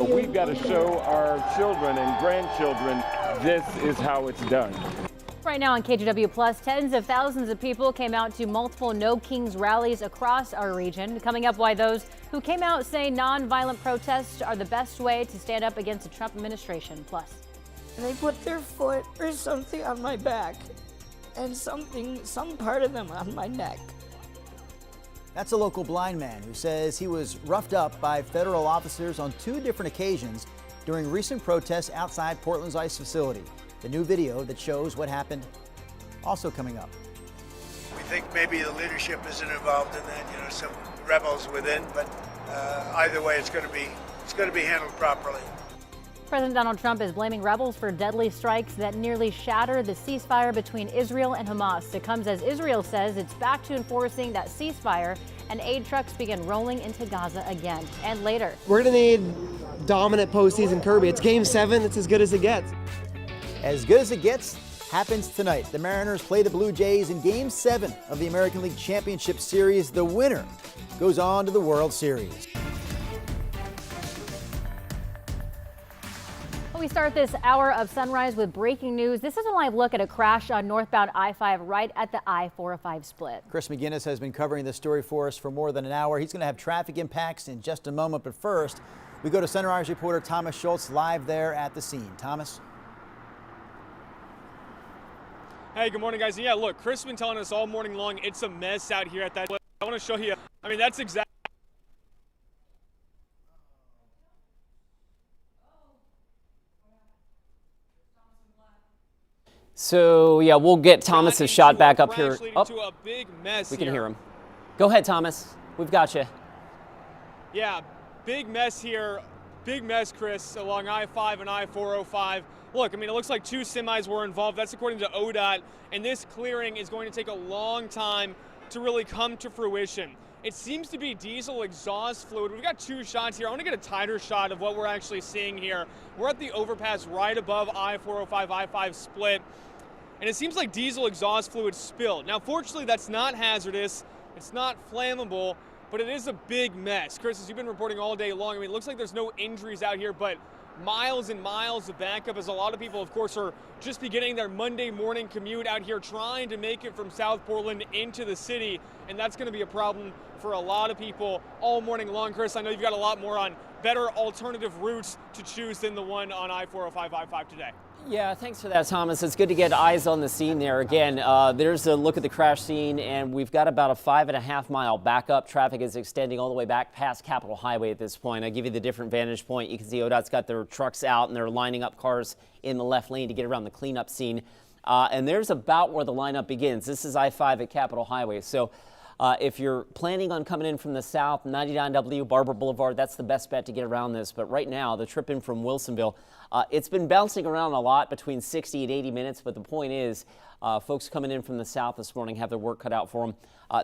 but we've got to show our children and grandchildren this is how it's done. Right now on KGW Plus, tens of thousands of people came out to multiple No Kings rallies across our region. Coming up, why those who came out say nonviolent protests are the best way to stand up against the Trump administration. Plus, they put their foot or something on my back and some part of them on my neck. That's a local blind man who says he was roughed up by federal officers on 2 different occasions during recent protests outside Portland's ICE facility. The new video that shows what happened also coming up. We think maybe the leadership isn't involved in that, some rebels within, but either way, it's going to be handled properly. President Donald Trump is blaming rebels for deadly strikes that nearly shattered the ceasefire between Israel and Hamas. It comes as Israel says it's back to enforcing that ceasefire and aid trucks begin rolling into Gaza again. And later, we're going to need dominant postseason Kirby. It's Game 7. It's as good as it gets. As good as it gets happens tonight. The Mariners play the Blue Jays in Game 7 of the American League Championship Series. The winner goes on to the World Series. We start this hour of Sunrise with breaking news. This is a live look at a crash on northbound I-5 right at the I-405 split. Chris McGinnis has been covering this story for us for more than an hour. He's going to have traffic impacts in just a moment. But first, we go to Sunrise reporter Thomas Schultz live there at the scene. Thomas. Hey, good morning, guys. Yeah, look, Chris has been telling us all morning long it's a mess out here at that. I want to show you. I mean, that's exactly. So, yeah, we'll get Thomas's shot back up here. A big mess we can hear him. Go ahead, Thomas. We've got you. Yeah, big mess here. Big mess, Chris, along I-5 and I-405. Look, I mean, it looks like 2 semis were involved. That's according to ODOT. And this clearing is going to take a long time to really come to fruition. It seems to be diesel exhaust fluid. We've got 2 shots here. I want to get a tighter shot of what we're actually seeing here. We're at the overpass right above I-405, I-5 split. And it seems like diesel exhaust fluid spilled. Now, fortunately, that's not hazardous. It's not flammable, but it is a big mess. Chris, as you've been reporting all day long, I mean, it looks like there's no injuries out here, but miles and miles of backup as a lot of people, of course, are just beginning their Monday morning commute out here trying to make it from South Portland into the city, and that's going to be a problem for a lot of people all morning long. Chris, I know you've got a lot more on better alternative routes to choose than the one on I-405, I-5 today. Yeah, thanks for that, Thomas. It's good to get eyes on the scene there. Again, there's a look at the crash scene, and we've got about a 5.5-mile backup. Traffic is extending all the way back past Capitol Highway at this point. I'll give you the different vantage point. You can see ODOT's got their trucks out, and they're lining up cars in the left lane to get around the cleanup scene. And there's about where the lineup begins. This is I-5 at Capitol Highway. So if you're planning on coming in from the south, 99W, Barber Boulevard, that's the best bet to get around this. But right now, the trip in from Wilsonville, it's been bouncing around a lot between 60 and 80 minutes. But the point is, folks coming in from the south this morning have their work cut out for them.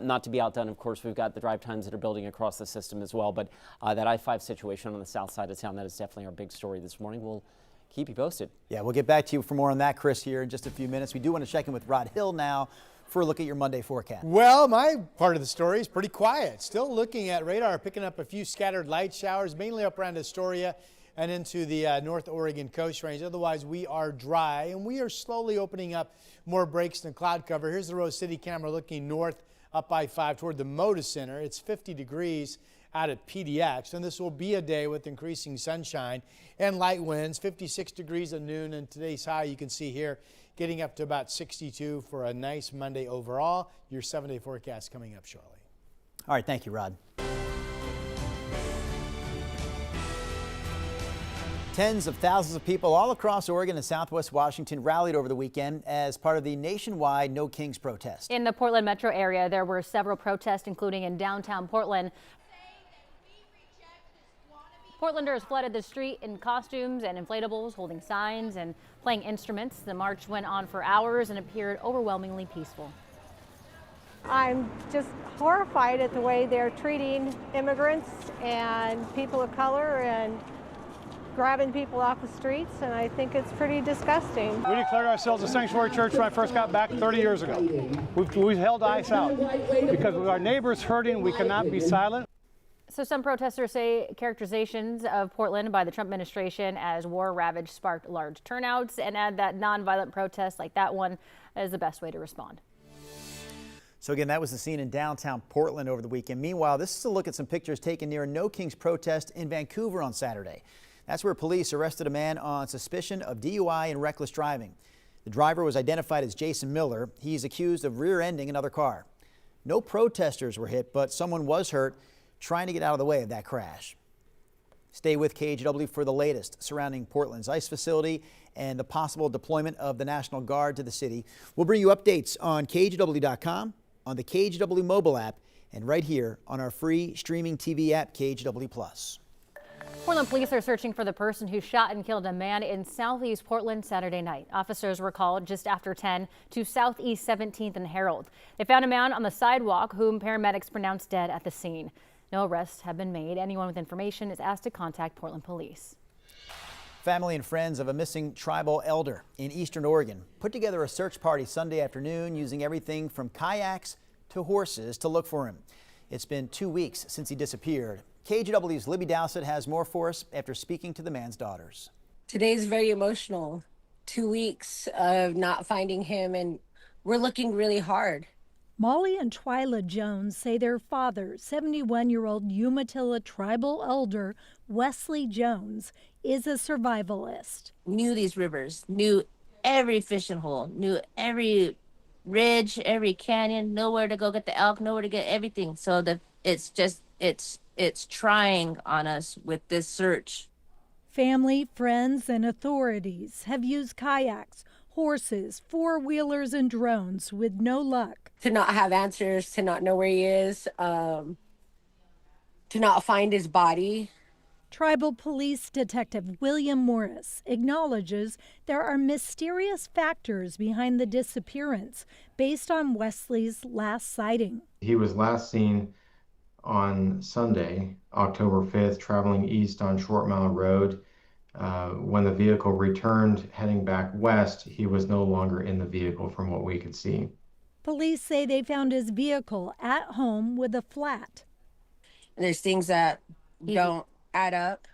Not to be outdone, of course, we've got the drive times that are building across the system as well. But that I-5 situation on the south side of town, that is definitely our big story this morning. We'll keep you posted. Yeah, we'll get back to you for more on that, Chris, here in just a few minutes. We do want to check in with Rod Hill now for a look at your Monday forecast. Well, my part of the story is pretty quiet. Still looking at radar, picking up a few scattered light showers, mainly up around Astoria and into the North Oregon Coast Range. Otherwise, we are dry, and we are slowly opening up more breaks in cloud cover. Here's the Rose City camera looking north up I-5 toward the Moda Center. It's 50 degrees out at PDX, and this will be a day with increasing sunshine and light winds. 56 degrees at noon, and today's high you can see here getting up to about 62 for a nice Monday overall. Your 7-day forecast coming up shortly. All right, thank you, Rod. Tens of thousands of people all across Oregon and Southwest Washington rallied over the weekend as part of the nationwide No Kings protest. In the Portland metro area, there were several protests, including in downtown Portland. Portlanders flooded the street in costumes and inflatables, holding signs and playing instruments. The march went on for hours and appeared overwhelmingly peaceful. I'm just horrified at the way they're treating immigrants and people of color and grabbing people off the streets, and I think it's pretty disgusting. We declared ourselves a sanctuary church when I first got back 30 years ago. We've held ICE out because with our neighbors hurting, we cannot be silent. So some protesters say characterizations of Portland by the Trump administration as war ravaged sparked large turnouts, and add that nonviolent protests like that one is the best way to respond. So again, that was the scene in downtown Portland over the weekend. Meanwhile, this is a look at some pictures taken near a No Kings protest in Vancouver on Saturday. That's where police arrested a man on suspicion of DUI and reckless driving. The driver was identified as Jason Miller. He's accused of rear-ending another car. No protesters were hit, but someone was hurt trying to get out of the way of that crash. Stay with KGW for the latest surrounding Portland's ICE facility and the possible deployment of the National Guard to the city. We'll bring you updates on KGW.com, on the KGW mobile app, and right here on our free streaming TV app, KGW Plus. Portland police are searching for the person who shot and killed a man in southeast Portland Saturday night. Officers were called just after 10 to southeast 17th and Herald. They found a man on the sidewalk whom paramedics pronounced dead at the scene. No arrests have been made. Anyone with information is asked to contact Portland police. Family and friends of a missing tribal elder in eastern Oregon put together a search party Sunday afternoon using everything from kayaks to horses to look for him. It's been 2 weeks since he disappeared. KGW's Libby Dowsett has more for us after speaking to the man's daughters. Today's very emotional. 2 weeks of not finding him, and we're looking really hard. Molly and Twyla Jones say their father, 71-year-old Umatilla tribal elder Wesley Jones, is a survivalist. Knew these rivers, knew every fishing hole, knew every ridge, every canyon, know where to go get the elk, know where to get everything. So that it's trying on us with this search. Family, friends, and authorities have used kayaks, horses, four-wheelers, and drones with no luck. To not have answers, to not know where he is, to not find his body. Tribal Police Detective William Morris acknowledges there are mysterious factors behind the disappearance based on Wesley's last sighting. He was last seen on Sunday, October 5th, traveling east on Short Mile Road. When the vehicle returned heading back west, he was no longer in the vehicle from what we could see. Police say they found his vehicle at home with a flat. There's things that don't add up,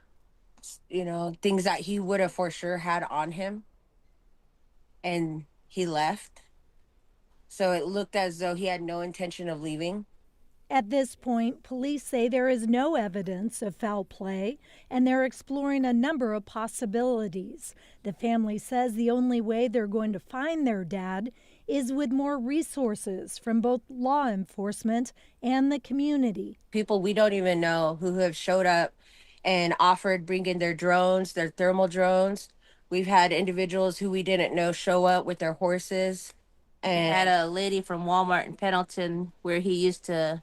things that he would have for sure had on him, and he left. So it looked as though he had no intention of leaving. At this point, police say there is no evidence of foul play, and they're exploring a number of possibilities. The family says the only way they're going to find their dad is with more resources from both law enforcement and the community. People we don't even know who have showed up and offered bringing their drones, their thermal drones. We've had individuals who we didn't know show up with their horses. And we had a lady from Walmart in Pendleton where he used to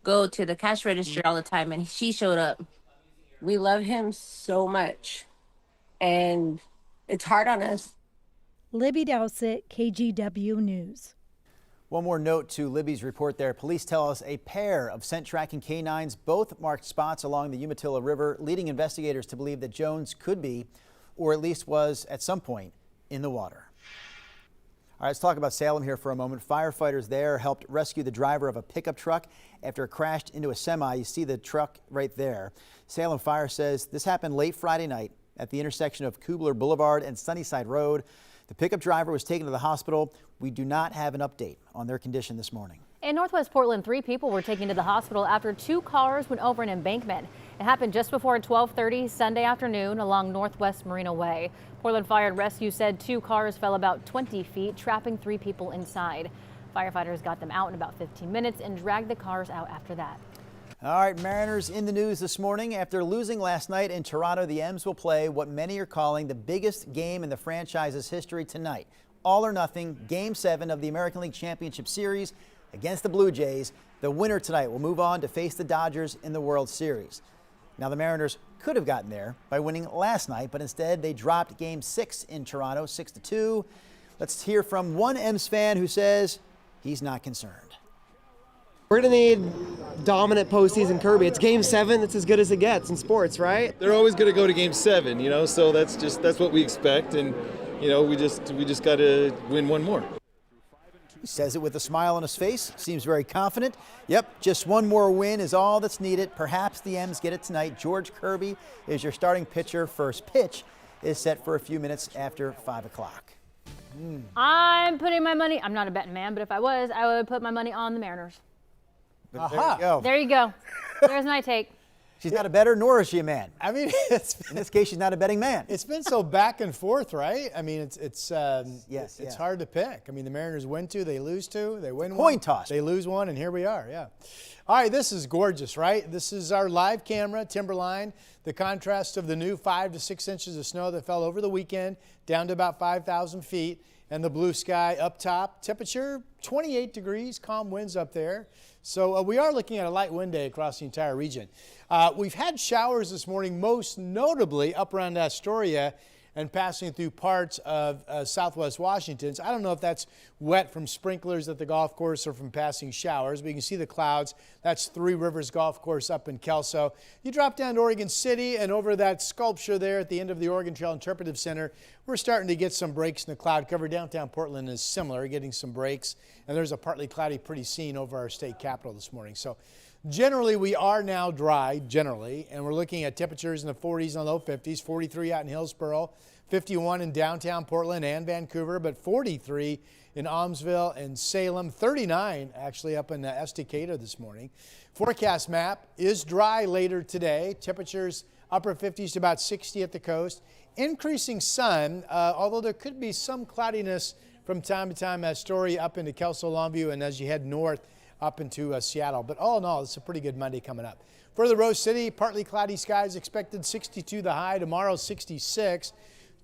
go to the cash register all the time, and she showed up. We love him so much, and it's hard on us. Libby Dowsett, KGW News. One more note to Libby's report there. Police tell us a pair of scent tracking canines both marked spots along the Umatilla River, leading investigators to believe that Jones could be, or at least was at some point, in the water. All right, let's talk about Salem here for a moment. Firefighters there helped rescue the driver of a pickup truck after it crashed into a semi. You see the truck right there. Salem Fire says this happened late Friday night at the intersection of Kubler Boulevard and Sunnyside Road. The pickup driver was taken to the hospital. We do not have an update on their condition this morning. In Northwest Portland, 3 people were taken to the hospital after 2 cars went over an embankment. It happened just before 12:30 Sunday afternoon along Northwest Marina Way. Portland Fire and Rescue said 2 cars fell about 20 feet, trapping 3 people inside. Firefighters got them out in about 15 minutes and dragged the cars out after that. All right, Mariners in the news this morning. After losing last night in Toronto, the M's will play what many are calling the biggest game in the franchise's history tonight. All or nothing, Game 7 of the American League Championship Series against the Blue Jays. The winner tonight will move on to face the Dodgers in the World Series. Now, the Mariners could have gotten there by winning last night, but instead they dropped Game 6 in Toronto, 6-2. Let's hear from one M's fan who says he's not concerned. We're going to need dominant postseason Kirby. It's Game 7. It's as good as it gets in sports, right? They're always going to go to Game 7, so that's what we expect. And, we just got to win one more. He says it with a smile on his face, seems very confident. Yep, just one more win is all that's needed. Perhaps the M's get it tonight. George Kirby is your starting pitcher. First pitch is set for a few minutes after 5 o'clock. I'm putting my money, I'm not a betting man, but if I was, I would put my money on the Mariners. But there you go. There you go. There's my take. She's not a bettor, nor is she a man. I mean, in this case, she's not a betting man. It's been so back and forth, right? I mean, it's yes. hard to pick. I mean, the Mariners win 2, they lose 2, they win 1. Coin toss. They lose 1, and here we are, yeah. All right, this is gorgeous, right? This is our live camera, Timberline. The contrast of the new 5 to 6 inches of snow that fell over the weekend, down to about 5,000 feet, and the blue sky up top. Temperature 28 degrees, calm winds up there. So we are looking at a light wind day across the entire region. We've had showers this morning, most notably up around Astoria and passing through parts of southwest Washington. So I don't know if that's wet from sprinklers at the golf course or from passing showers, but you can see the clouds. That's Three Rivers Golf Course up in Kelso. You drop down to Oregon City and over that sculpture there at the end of the Oregon Trail Interpretive Center, we're starting to get some breaks in the cloud cover. Downtown Portland is similar, getting some breaks. And there's a partly cloudy, pretty scene over our state capitol this morning. So generally, we are now dry, and we're looking at temperatures in the 40s and low 50s, 43 out in Hillsboro, 51 in downtown Portland and Vancouver, but 43 in Almsville and Salem, 39 actually up in Estacada this morning. Forecast map is dry later today. Temperatures upper 50s to about 60 at the coast. Increasing sun, although there could be some cloudiness from time to time, Astoria up into Kelso, Longview, and as you head north, up into Seattle. But all in all, it's a pretty good Monday coming up. For the Rose City, partly cloudy skies expected, 62 the high, tomorrow 66.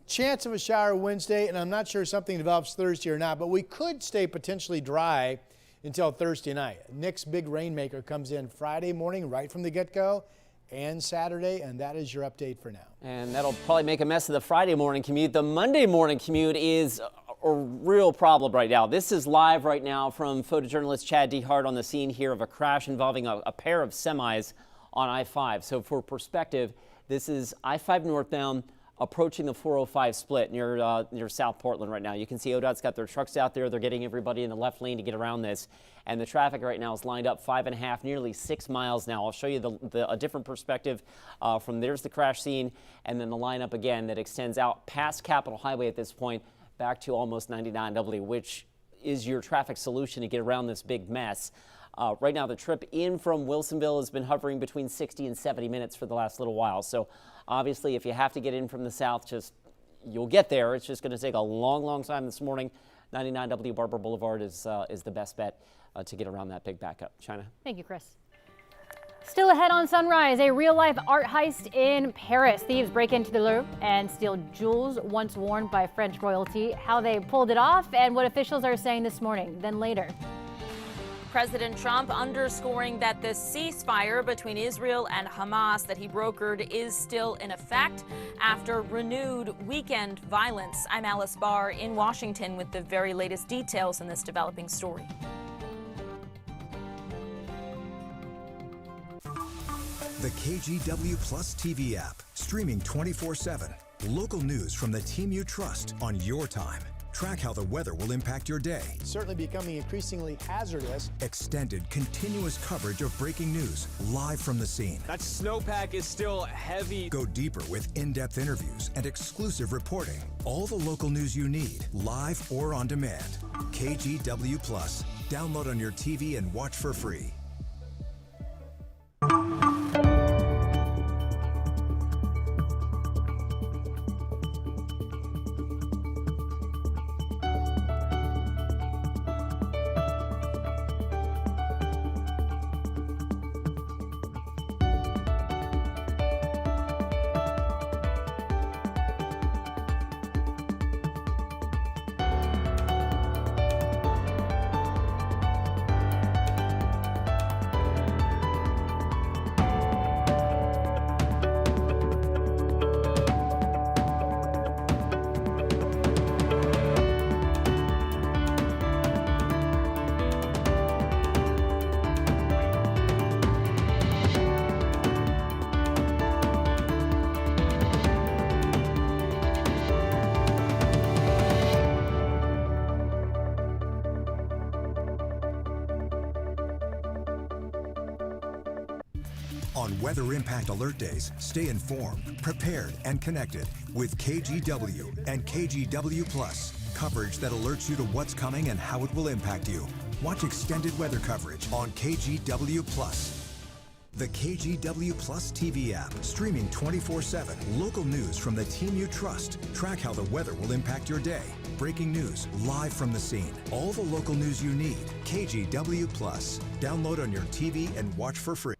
Chance of a shower Wednesday, and I'm not sure something develops Thursday or not, but we could stay potentially dry until Thursday night. Nick's big rainmaker comes in Friday morning right from the get-go and Saturday, and that is your update for now. And that'll probably make a mess of the Friday morning commute. The Monday morning commute is a real problem right now. This is live right now from photojournalist Chad DeHart on the scene here of a crash involving a pair of semis on I-5. So for perspective, this is I-5 northbound approaching the 405 split near South Portland right now. You can see ODOT's got their trucks out there. They're getting everybody in the left lane to get around this. And the traffic right now is lined up 5.5, nearly 6 miles now. I'll show you a different perspective from there's the crash scene and then the lineup again that extends out past Capitol Highway at this point back to almost 99W, which is your traffic solution to get around this big mess. Right now, the trip in from Wilsonville has been hovering between 60 and 70 minutes for the last little while. So obviously, if you have to get in from the south, you'll get there. It's just going to take a long, long time this morning. 99W Barber Boulevard is the best bet to get around that big backup. China. Thank you, Chris. Still ahead on Sunrise, a real-life art heist in Paris. Thieves break into the Louvre and steal jewels once worn by French royalty. How they pulled it off and what officials are saying this morning. Then later. President Trump underscoring that the ceasefire between Israel and Hamas that he brokered is still in effect after renewed weekend violence. I'm Alice Barr in Washington with the very latest details in this developing story. The KGW Plus TV app, streaming 24/7. Local news from the team you trust on your time. Track how the weather will impact your day. It's certainly becoming increasingly hazardous. Extended, continuous coverage of breaking news, live from the scene. That snowpack is still heavy. Go deeper with in-depth interviews and exclusive reporting. All the local news you need, live or on demand. KGW Plus. Download on your TV and watch for free. weather impact alert days, stay informed, prepared, and connected with KGW and KGW Plus. Coverage that alerts you to what's coming and how it will impact you. Watch extended weather coverage on KGW Plus. The KGW Plus TV app, streaming 24/7. Local news from the team you trust. Track how the weather will impact your day. Breaking news, live from the scene. All the local news you need. KGW Plus. Download on your TV and watch for free.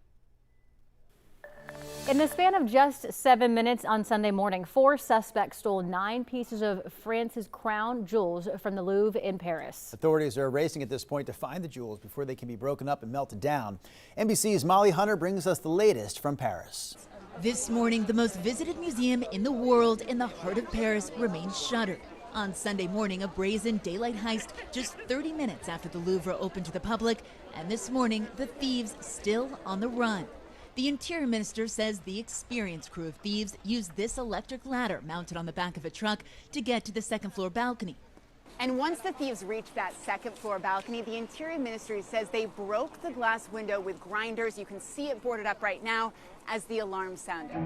In the span of just 7 minutes on Sunday morning, 4 suspects stole 9 pieces of France's crown jewels from the Louvre in Paris. Authorities are racing at this point to find the jewels before they can be broken up and melted down. NBC's Molly Hunter brings us the latest from Paris. This morning, the most visited museum in the world in the heart of Paris remains shuttered. On Sunday morning, a brazen daylight heist just 30 minutes after the Louvre opened to the public, and this morning, the thieves still on the run. The Interior Minister says the experienced crew of thieves used this electric ladder mounted on the back of a truck to get to the second-floor balcony. And once the thieves reached that second-floor balcony, the Interior Ministry says they broke the glass window with grinders. You can see it boarded up right now as the alarm sounded.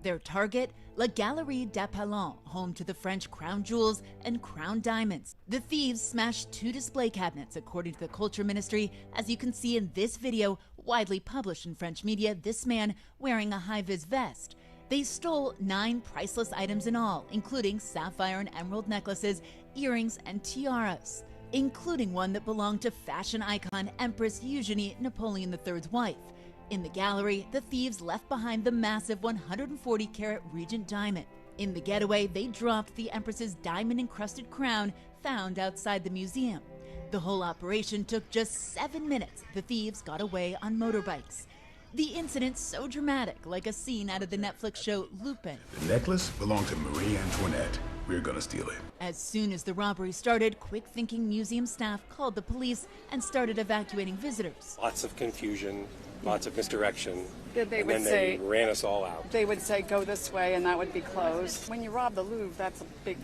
Their target, La Galerie des Palais, home to the French crown jewels and crown diamonds. The thieves smashed 2 display cabinets, according to the Culture Ministry. As you can see in this video, widely published in French media, this man wearing a high-vis vest. They stole 9 priceless items in all, including sapphire and emerald necklaces, earrings, and tiaras, including one that belonged to fashion icon Empress Eugenie, Napoleon III's wife. In the gallery, the thieves left behind the massive 140-carat Regent diamond. In the getaway, they dropped the Empress's diamond-encrusted crown found outside the museum. The whole operation took just 7 minutes. The thieves got away on motorbikes. The incident so dramatic, like a scene out of the Netflix show Lupin. The necklace belonged to Marie Antoinette. We're gonna steal it. As soon as the robbery started, quick-thinking museum staff called the police and started evacuating visitors. Lots of confusion, lots of misdirection. They and then they ran us all out. They would say, go this way, and that would be closed. When you rob the Louvre, that's a big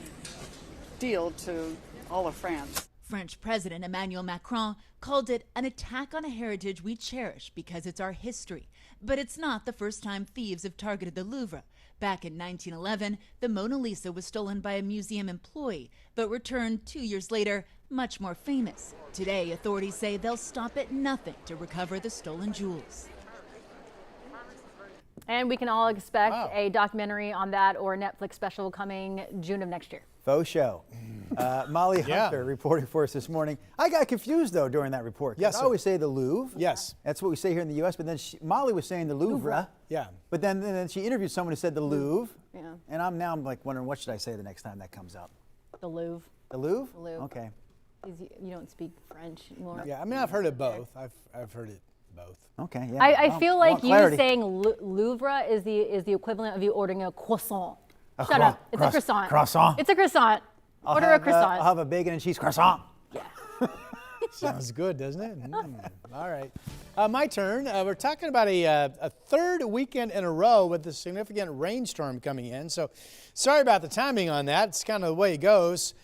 deal to all of France. French President Emmanuel Macron called it an attack on a heritage we cherish because it's our history. But it's not the first time thieves have targeted the Louvre. Back in 1911, the Mona Lisa was stolen by a museum employee, but returned 2 years later, much more famous. Today, authorities say they'll stop at nothing to recover the stolen jewels. And we can all expect a documentary on that or a Netflix special coming June of next year. Faux show. Molly Hunter reporting for us this morning. I got confused, though, during that report. Yes, I always say the Louvre. Yes. That's what we say here in the U.S., but then Molly was saying the Louvre. Yeah. But then she interviewed someone who said the Louvre. Yeah. And I'm like wondering, what should I say the next time that comes up? The Louvre. The Louvre? The Louvre. Okay. You don't speak French anymore. Yeah, I mean, I've heard it both. I've heard it both. Okay, yeah. I feel like you saying Louvre is the equivalent of you ordering a croissant. Shut up. It's a croissant. Croissant. It's a croissant. Order a croissant. I'll have a bacon and cheese croissant. Yeah. Sounds good, doesn't it? All right. My turn. We're talking about a third weekend in a row with a significant rainstorm coming in. So sorry about the timing on that. It's kind of the way it goes.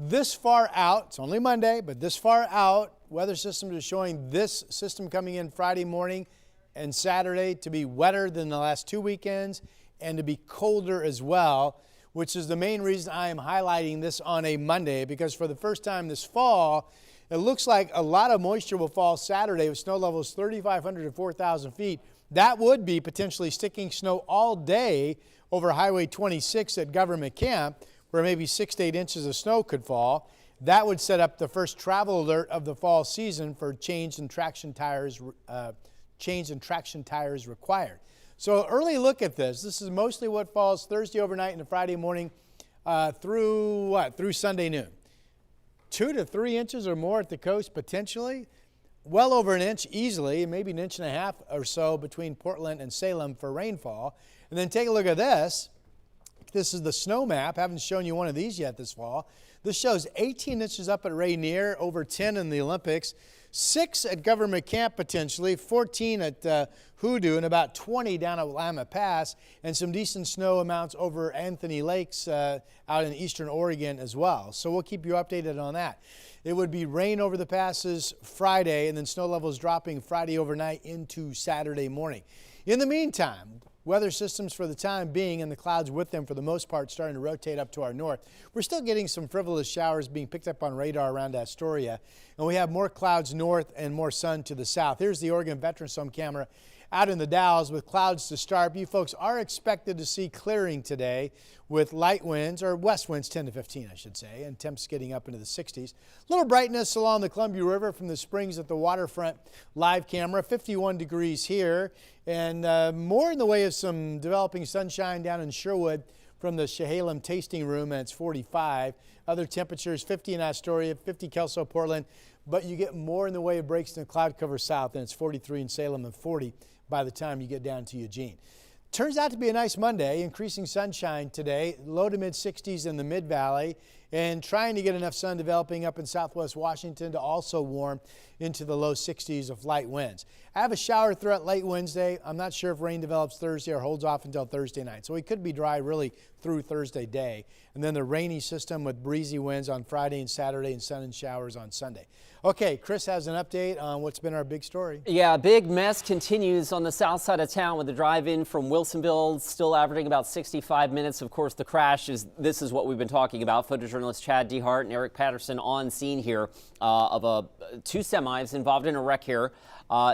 This far out, it's only Monday, but this far out, weather systems are showing this system coming in Friday morning and Saturday to be wetter than the last 2 weekends and to be colder as well, which is the main reason I am highlighting this on a Monday, because for the first time this fall, it looks like a lot of moisture will fall Saturday with snow levels 3,500 to 4,000 feet. That would be potentially sticking snow all day over Highway 26 at Government Camp, where maybe 6 to 8 inches of snow could fall. That would set up the first travel alert of the fall season for change in traction tires required. So early look at this. This is mostly what falls Thursday overnight and Friday morning through Sunday noon. 2 to 3 inches or more at the coast potentially. Well over an inch easily, maybe an inch and a half or so between Portland and Salem for rainfall. And then take a look at this. This is the snow map. I haven't shown you one of these yet this fall. This shows 18 inches up at Rainier, over 10 in the Olympics, 6 at Government Camp potentially, 14 at Hoodoo, and about 20 down at Willamette Pass, and some decent snow amounts over Anthony Lakes out in eastern Oregon as well. So we'll keep you updated on that. It would be rain over the passes Friday, and then snow levels dropping Friday overnight into Saturday morning. In the meantime, weather systems for the time being and the clouds with them for the most part starting to rotate up to our north. We're still getting some frivolous showers being picked up on radar around Astoria, and we have more clouds north and more sun to the south. Here's the Oregon Veterans Home camera out in the Dalles with clouds to start. You folks are expected to see clearing today with light winds, or west winds 10 to 15, I should say, and temps getting up into the 60s. Little brightness along the Columbia River from the springs at the waterfront live camera, 51 degrees here, and more in the way of some developing sunshine down in Sherwood from the Chehalem tasting room, and it's 45. Other temperatures 50 in Astoria, 50 Kelso, Portland, but you get more in the way of breaks in the cloud cover south, and it's 43 in Salem and 40 by the time you get down to Eugene. Turns out to be a nice Monday, increasing sunshine today, low to mid 60s in the mid-valley, and trying to get enough sun developing up in southwest Washington to also warm into the low 60s of light winds. I have a shower threat late Wednesday. I'm not sure if rain develops Thursday or holds off until Thursday night, so it could be dry really through Thursday day. And then the rainy system with breezy winds on Friday and Saturday and sun and showers on Sunday. Okay, Chris has an update on what's been our big story. Yeah, a big mess continues on the south side of town with the drive-in from Wilsonville still averaging about 65 minutes. Of course, the crash this is what we've been talking about. Photojournalist Chad DeHart and Eric Patterson on scene here of two semis involved in a wreck here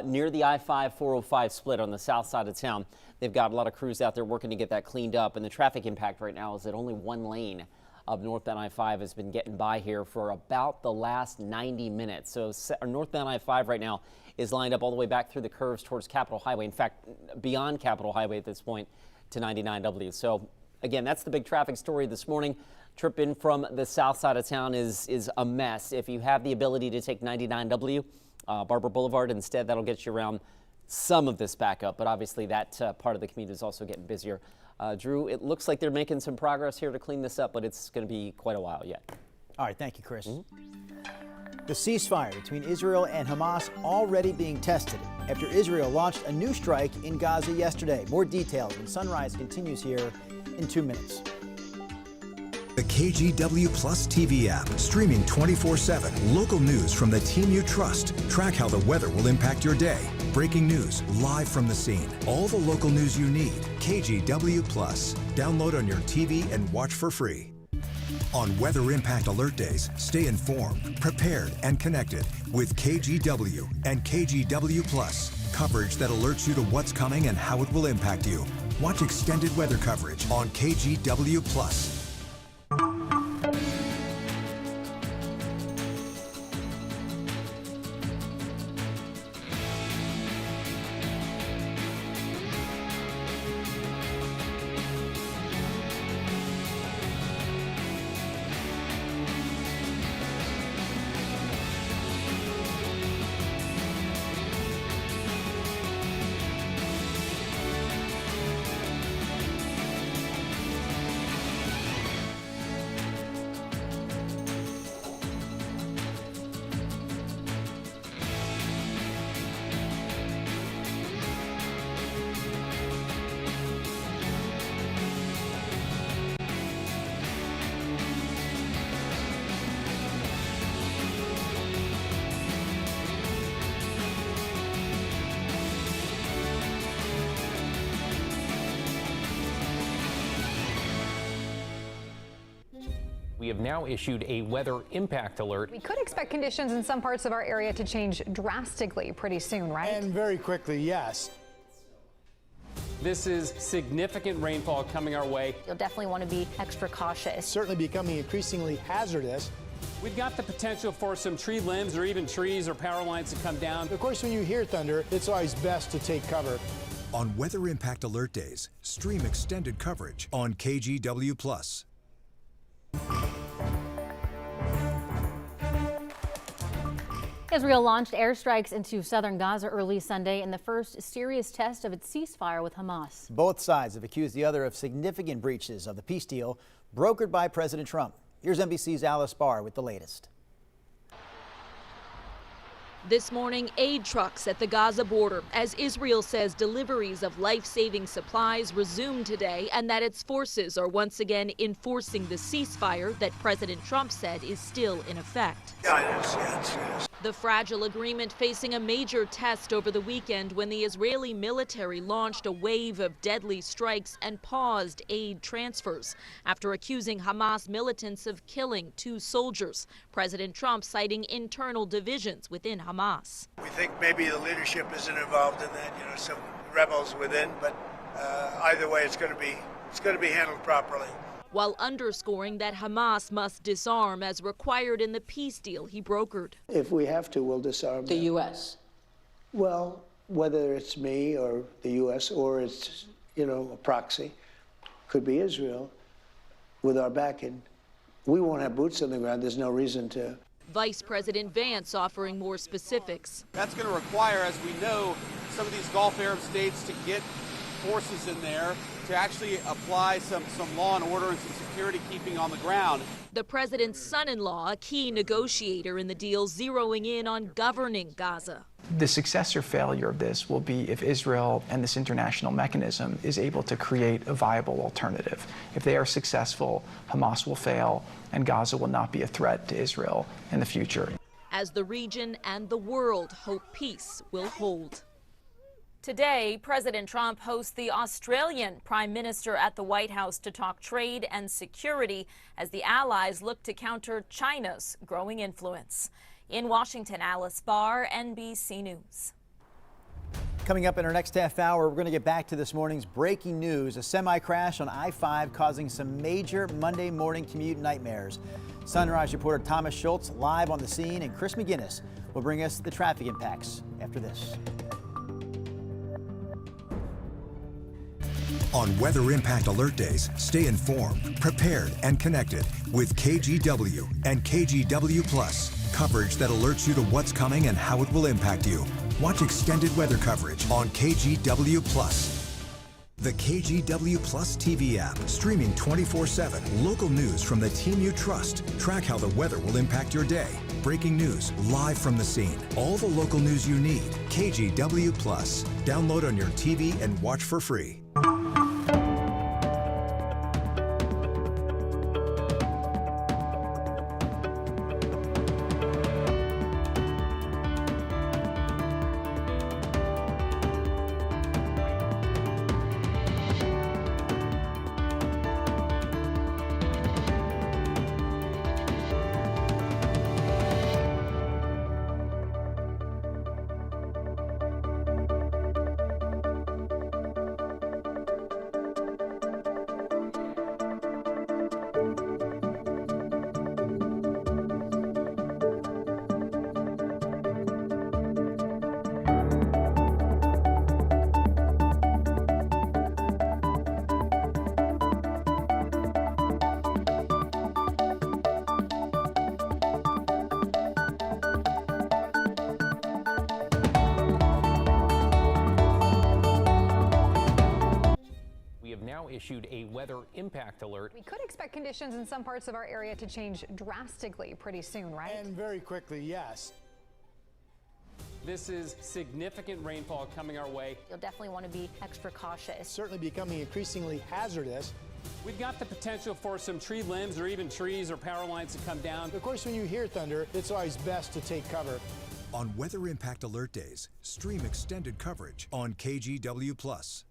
near the I-5-405 split on the south side of town. They've got a lot of crews out there working to get that cleaned up, and the traffic impact right now is that only one lane of northbound I-5 has been getting by here for about the last 90 minutes. So northbound I-5 right now is lined up all the way back through the curves towards Capitol Highway. In fact, beyond Capitol Highway at this point to 99W. So again, that's the big traffic story this morning. Trip in from the south side of town is a mess. If you have the ability to take 99W, Barber Boulevard instead, that'll get you around some of this backup. But obviously that part of the commute is also getting busier. Drew, it looks like they're making some progress here to clean this up, but it's going to be quite a while yet. All right, thank you, Chris. The ceasefire between Israel and Hamas already being tested after Israel launched a new strike in Gaza yesterday. More details when Sunrise continues here in 2 minutes. The KGW Plus TV app, streaming 24/7. Local news from the team you trust. Track how the weather will impact your day. Breaking news, live from the scene. All the local news you need. KGW Plus. Download on your TV and watch for free. On Weather Impact Alert Days, stay informed, prepared, and connected with KGW and KGW Plus. Coverage that alerts you to what's coming and how it will impact you. Watch extended weather coverage on KGW Plus. We have now issued a weather impact alert. We could expect conditions in some parts of our area to change drastically pretty soon, right? And very quickly, yes. This is significant rainfall coming our way. You'll definitely want to be extra cautious. It's certainly becoming increasingly hazardous. We've got the potential for some tree limbs or even trees or power lines to come down. Of course, when you hear thunder, it's always best to take cover. On Weather Impact Alert Days, stream extended coverage on KGW Plus. Israel launched airstrikes into southern Gaza early Sunday in the first serious test of its ceasefire with Hamas. Both sides have accused the other of significant breaches of the peace deal brokered by President Trump. Here's NBC's Alice Barr with the latest. This morning, aid trucks at the Gaza border as Israel says deliveries of life-saving supplies resumed today and that its forces are once again enforcing the ceasefire that President Trump said is still in effect. Yeah, it is. The fragile agreement facing a major test over the weekend when the Israeli military launched a wave of deadly strikes and paused aid transfers after accusing Hamas militants of killing 2 soldiers. President Trump citing internal divisions within Hamas. We think maybe the leadership isn't involved in that, some rebels within, but either way, it's going to be handled properly. While underscoring that Hamas must disarm as required in the peace deal he brokered. If we have to, we'll disarm the them. U.S. Well, whether it's me or the U.S. or it's, a proxy, could be Israel, with our backing, we won't have boots on the ground. There's no reason to. Vice President Vance offering more specifics. That's going to require, as we know, some of these Gulf Arab states to get forces in there to actually apply some law and order and some security keeping on the ground. The president's son-in-law, a key negotiator in the deal, zeroing in on governing Gaza. The success or failure of this will be if Israel and this international mechanism is able to create a viable alternative. If they are successful, Hamas will fail and Gaza will not be a threat to Israel in the future. As the region and the world hope peace will hold. Today, President Trump hosts the Australian Prime Minister at the White House to talk trade and security as the allies look to counter China's growing influence. In Washington, Alice Barr, NBC News. Coming up in our next half hour, we're going to get back to this morning's breaking news. A semi-crash on I-5 causing some major Monday morning commute nightmares. Sunrise reporter Thomas Schultz live on the scene, and Chris McGinnis will bring us the traffic impacts after this. On Weather Impact Alert Days, stay informed, prepared, and connected with KGW and KGW Plus. Coverage that alerts you to what's coming and how it will impact you. Watch extended weather coverage on KGW Plus. The KGW Plus TV app, streaming 24/7. Local news from the team you trust. Track how the weather will impact your day. Breaking news, live from the scene. All the local news you need. KGW Plus. Download on your TV and watch for free. Issued a weather impact alert. We could expect conditions in some parts of our area to change drastically pretty soon, right? And very quickly, yes. This is significant rainfall coming our way. You'll definitely want to be extra cautious. It's certainly becoming increasingly hazardous. We've got the potential for some tree limbs or even trees or power lines to come down. Of course, when you hear thunder, it's always best to take cover. On Weather Impact Alert Days, stream extended coverage on KGW Plus.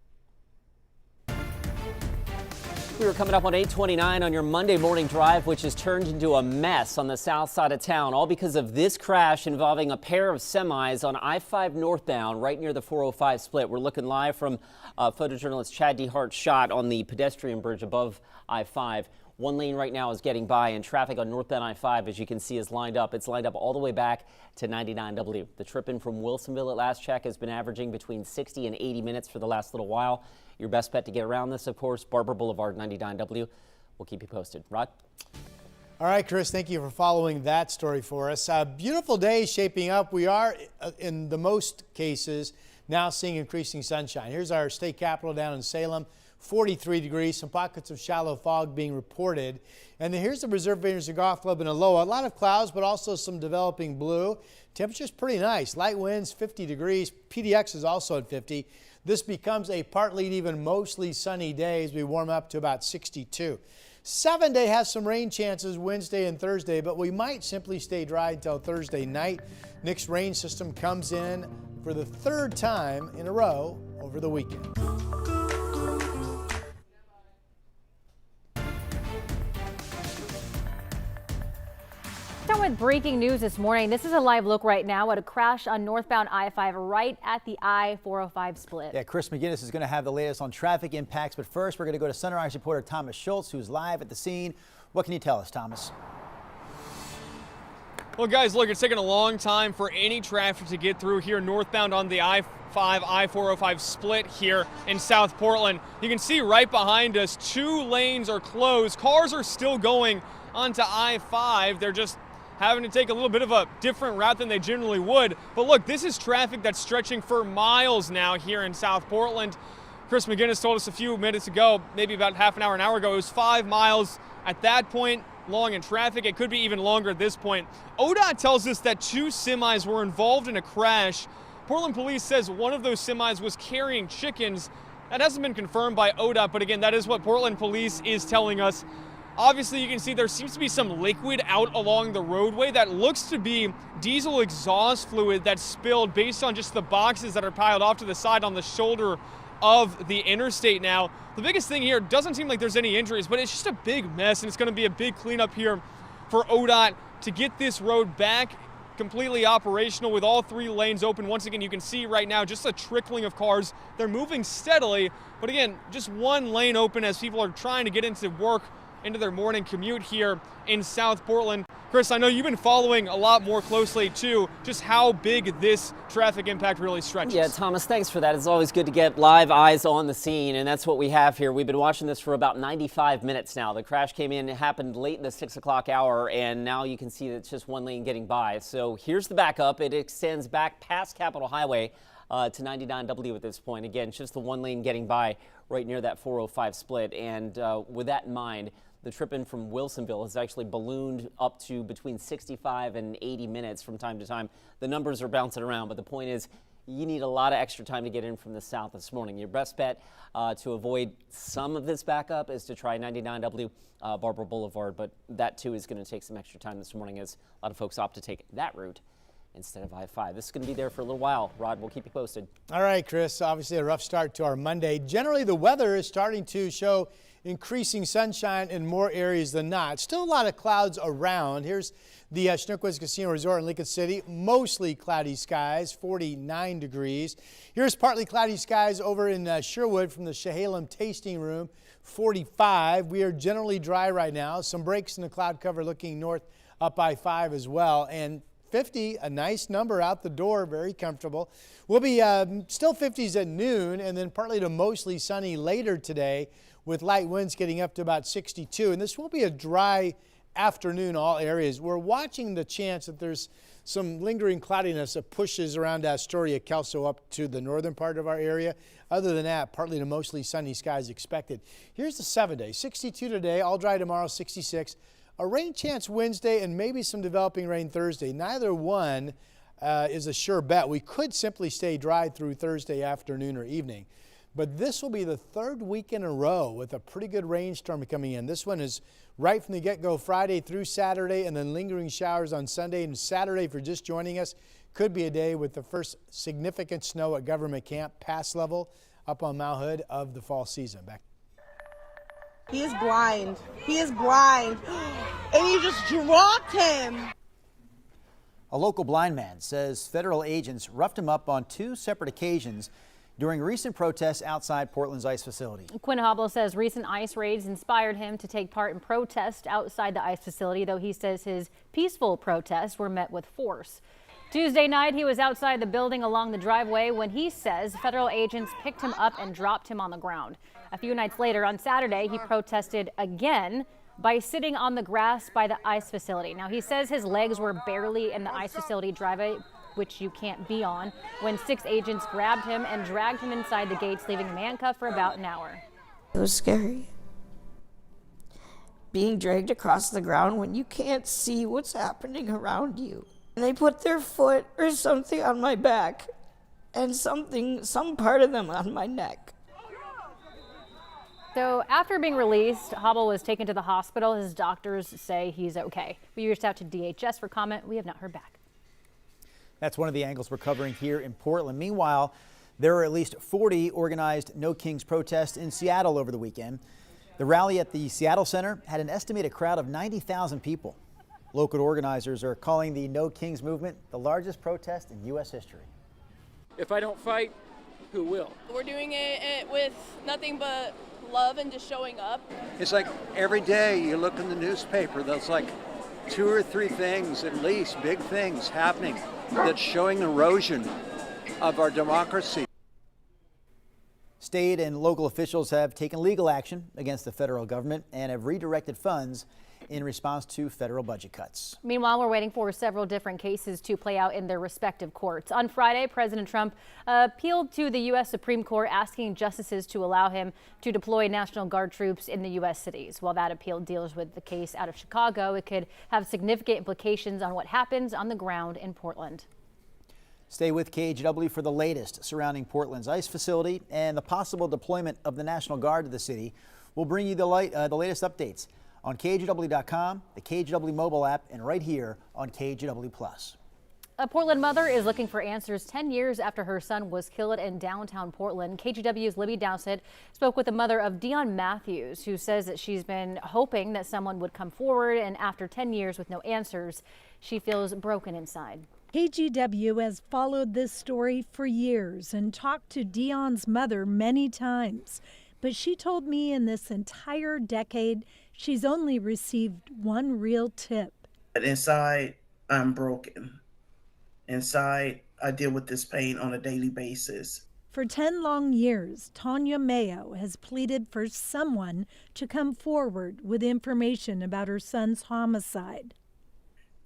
We were coming up on 8:29 on your Monday morning drive, which has turned into a mess on the south side of town, all because of this crash involving a pair of semis on I-5 northbound right near the 405 split. We're looking live from photojournalist Chad DeHart's shot on the pedestrian bridge above I-5. One lane right now is getting by, and traffic on northbound I-5, as you can see, is lined up. It's lined up all the way back to 99W. The trip in from Wilsonville at last check has been averaging between 60 and 80 minutes for the last little while. Your best bet to get around this, of course, Barber Boulevard, 99W. We'll keep you posted. Rod? All right, Chris, thank you for following that story for us. Beautiful day shaping up. We are, in the most cases, now seeing increasing sunshine. Here's our state capital down in Salem. 43 degrees, some pockets of shallow fog being reported. And then here's the Reserve Vineyards and Golf Club in Aloha. A lot of clouds, but also some developing blue. Temperature's pretty nice. Light winds, 50 degrees. PDX is also at 50. This becomes a partly to even mostly sunny day as we warm up to about 62. 7-day has some rain chances Wednesday and Thursday, but we might simply stay dry until Thursday night. Nick's rain system comes in for the third time in a row over the weekend. Start with breaking news this morning. This is a live look right now at a crash on northbound I-5 right at the I-405 split. Yeah, Chris McGinnis is going to have the latest on traffic impacts, but first we're going to go to Sunrise reporter Thomas Schultz, who's live at the scene. What can you tell us, Thomas? Well, guys, look, it's taken a long time for any traffic to get through here northbound on the I-5, I-405 split here in South Portland. You can see right behind us, 2 lanes are closed. Cars are still going onto I-5. They're just having to take a little bit of a different route than they generally would. But look, this is traffic that's stretching for miles now here in South Portland. Chris McGinnis told us a few minutes ago, maybe about half an hour ago, it was 5 miles at that point long in traffic. It could be even longer at this point. ODOT tells us that 2 semis were involved in a crash. Portland police says one of those semis was carrying chickens. That hasn't been confirmed by ODOT, but again, that is what Portland police is telling us. Obviously, you can see there seems to be some liquid out along the roadway that looks to be diesel exhaust fluid that's spilled based on just the boxes that are piled off to the side on the shoulder of the interstate now. The biggest thing here, doesn't seem like there's any injuries, but it's just a big mess, and it's going to be a big cleanup here for ODOT to get this road back completely operational with all 3 lanes open. Once again, you can see right now just a trickling of cars. They're moving steadily, but again, just 1 lane open as people are trying to get into work, into their morning commute here in South Portland. Chris, I know you've been following a lot more closely too, just how big this traffic impact really stretches. Yeah, Thomas, thanks for that. It's always good to get live eyes on the scene, and that's what we have here. We've been watching this for about 95 minutes now. The crash came in, it happened late in the 6 o'clock hour, and now you can see that it's just 1 lane getting by. So here's the backup. It extends back past Capitol Highway to 99W at this point. Again, it's just the 1 lane getting by right near that 405 split, and with that in mind, the trip in from Wilsonville has actually ballooned up to between 65 and 80 minutes from time to time. The numbers are bouncing around, but the point is you need a lot of extra time to get in from the south this morning. Your best bet to avoid some of this backup is to try 99W Barber Boulevard, but that too is going to take some extra time this morning as a lot of folks opt to take that route instead of I-5. This is going to be there for a little while. Rod, we'll keep you posted. All right, Chris, obviously a rough start to our Monday. Generally, the weather is starting to show increasing sunshine in more areas than not. Still a lot of clouds around. Here's the Schnuckwitz Casino Resort in Lincoln City. Mostly cloudy skies, 49 degrees. Here's partly cloudy skies over in Sherwood from the Chehalem Tasting Room, 45. We are generally dry right now. Some breaks in the cloud cover looking north up I-5 as well. And 50, a nice number out the door, very comfortable. We'll be still 50s at noon and then partly to mostly sunny later today with light winds getting up to about 62. And this will be a dry afternoon, all areas. We're watching the chance that there's some lingering cloudiness that pushes around Astoria, Kelso up to the northern part of our area. Other than that, partly to mostly sunny skies expected. Here's the 7-day, 62 today, all dry tomorrow, 66. A rain chance Wednesday and maybe some developing rain Thursday. Neither one is a sure bet. We could simply stay dry through Thursday afternoon or evening. But this will be the 3rd week in a row with a pretty good rainstorm coming in. This one is right from the get-go Friday through Saturday and then lingering showers on Sunday and Saturday. For just joining us, could be a day with the first significant snow at Government Camp, pass level up on Mount Hood of the fall season. Back. He is blind. He is blind. And you just dropped him. A local blind man says federal agents roughed him up on 2 separate occasions during recent protests outside Portland's ICE facility. Quinn Hobble says recent ICE raids inspired him to take part in protests outside the ICE facility, though he says his peaceful protests were met with force. Tuesday night, he was outside the building along the driveway when he says federal agents picked him up and dropped him on the ground. A few nights later, on Saturday, he protested again by sitting on the grass by the ICE facility. Now, he says his legs were barely in the ICE facility driveway, which you can't be on, when 6 agents grabbed him and dragged him inside the gates, leaving him handcuffed for about an hour. It was scary. Being dragged across the ground when you can't see what's happening around you. And they put their foot or something on my back and some part of them on my neck. So after being released, Hobble was taken to the hospital. His doctors say he's okay. We reached out to DHS for comment. We have not heard back. That's one of the angles we're covering here in Portland. Meanwhile, there were at least 40 organized No Kings protests in Seattle over the weekend. The rally at the Seattle Center had an estimated crowd of 90,000 people. Local organizers are calling the No Kings movement the largest protest in U.S. history. If I don't fight, who will? We're doing it with nothing but love and just showing up. It's like every day you look in the newspaper, there's like 2 or 3 things, at least big things happening that's showing erosion of our democracy. State and local officials have taken legal action against the federal government and have redirected funds in response to federal budget cuts. Meanwhile, we're waiting for several different cases to play out in their respective courts. On Friday, President Trump appealed to the U.S. Supreme Court, asking justices to allow him to deploy National Guard troops in the U.S. cities. While that appeal deals with the case out of Chicago, it could have significant implications on what happens on the ground in Portland. Stay with KGW for the latest surrounding Portland's ICE facility and the possible deployment of the National Guard to the city. We'll bring you the latest updates on KGW.com, the KGW mobile app, and right here on KGW Plus. A Portland mother is looking for answers 10 years after her son was killed in downtown Portland. KGW's Libby Dowsett spoke with the mother of Dion Matthews, who says that she's been hoping that someone would come forward, and after 10 years with no answers, she feels broken inside. KGW has followed this story for years and talked to Dion's mother many times. But she told me in this entire decade, she's only received one real tip. Inside, I'm broken. Inside, I deal with this pain on a daily basis. For 10 long years, Tanya Mayo has pleaded for someone to come forward with information about her son's homicide.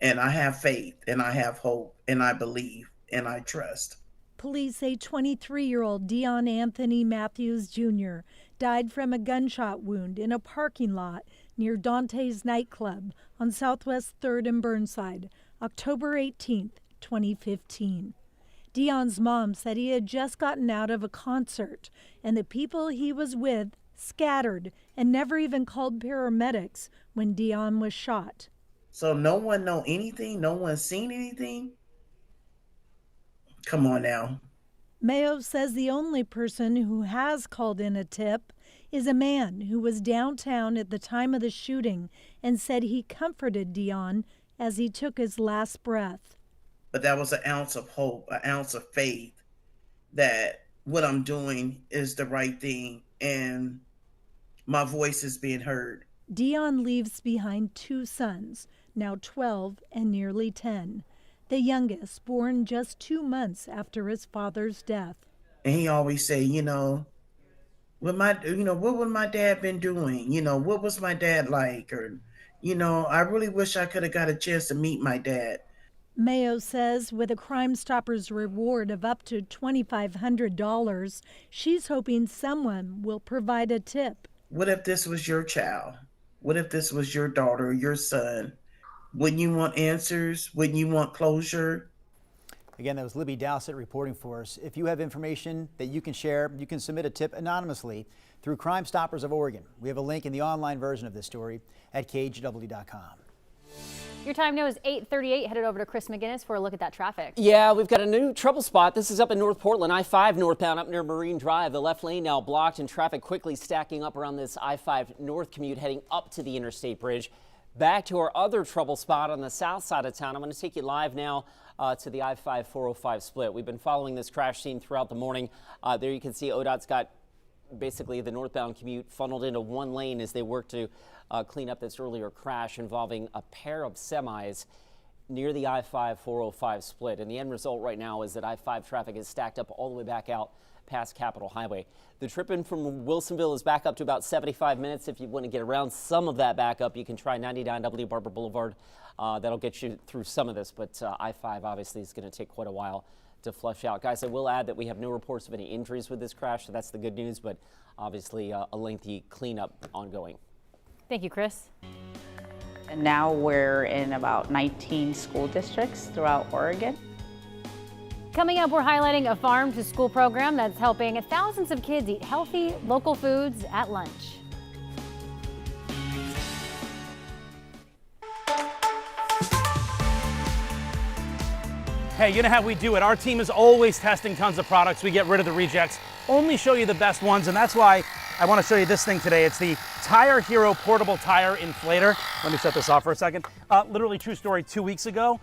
And I have faith, and I have hope, and I believe, and I trust. Police say 23-year-old Dion Anthony Matthews Jr. died from a gunshot wound in a parking lot near Dante's nightclub on Southwest 3rd and Burnside, October 18, 2015. Dion's mom said he had just gotten out of a concert, and the people he was with scattered and never even called paramedics when Dion was shot. So no one know anything? No one seen anything? Come on now. Mayo says the only person who has called in a tip is a man who was downtown at the time of the shooting and said he comforted Dion as he took his last breath. But that was an ounce of hope, an ounce of faith that what I'm doing is the right thing and my voice is being heard. Dion leaves behind 2 sons, now 12 and nearly 10. The youngest born just 2 months after his father's death. And he always say, what would my dad been doing? What was my dad like? Or, I really wish I could have got a chance to meet my dad. Mayo says with a Crime Stoppers reward of up to $2,500, she's hoping someone will provide a tip. What if this was your child? What if this was your daughter or your son? Wouldn't you want answers? Wouldn't you want closure? Again, that was Libby Dowsett reporting for us. If you have information that you can share, you can submit a tip anonymously through Crime Stoppers of Oregon. We have a link in the online version of this story at KGW.com. Your time now is 8:38. Headed over to Chris McGinnis for a look at that traffic. Yeah, we've got a new trouble spot. This is up in North Portland, I-5 northbound up near Marine Drive. The left lane now blocked and traffic quickly stacking up around this I-5 north commute heading up to the Interstate Bridge. Back to our other trouble spot on the south side of town. I'm going to take you live now to the I-5-405 split. We've been following this crash scene throughout the morning. There you can see ODOT's got basically the northbound commute funneled into one lane as they work to clean up this earlier crash involving a pair of semis near the I-5-405 split. And the end result right now is that I-5 traffic is stacked up all the way back out past Capitol Highway. The trip in from Wilsonville is back up to about 75 minutes. If you want to get around some of that backup, you can try 99W Barber Boulevard. That'll get you through some of this, but I-5 obviously is going to take quite a while to flush out. Guys, I will add that we have no reports of any injuries with this crash, so that's the good news, but obviously a lengthy cleanup ongoing. Thank you, Chris. And now we're in about 19 school districts throughout Oregon. Coming up, we're highlighting a farm-to-school program that's helping thousands of kids eat healthy, local foods at lunch. Hey, you know how we do it. Our team is always testing tons of products. We get rid of the rejects, only show you the best ones, and that's why I want to show you this thing today. It's the Tire Hero Portable Tire Inflator. Let me shut this off for a second. Literally true story, 2 weeks ago,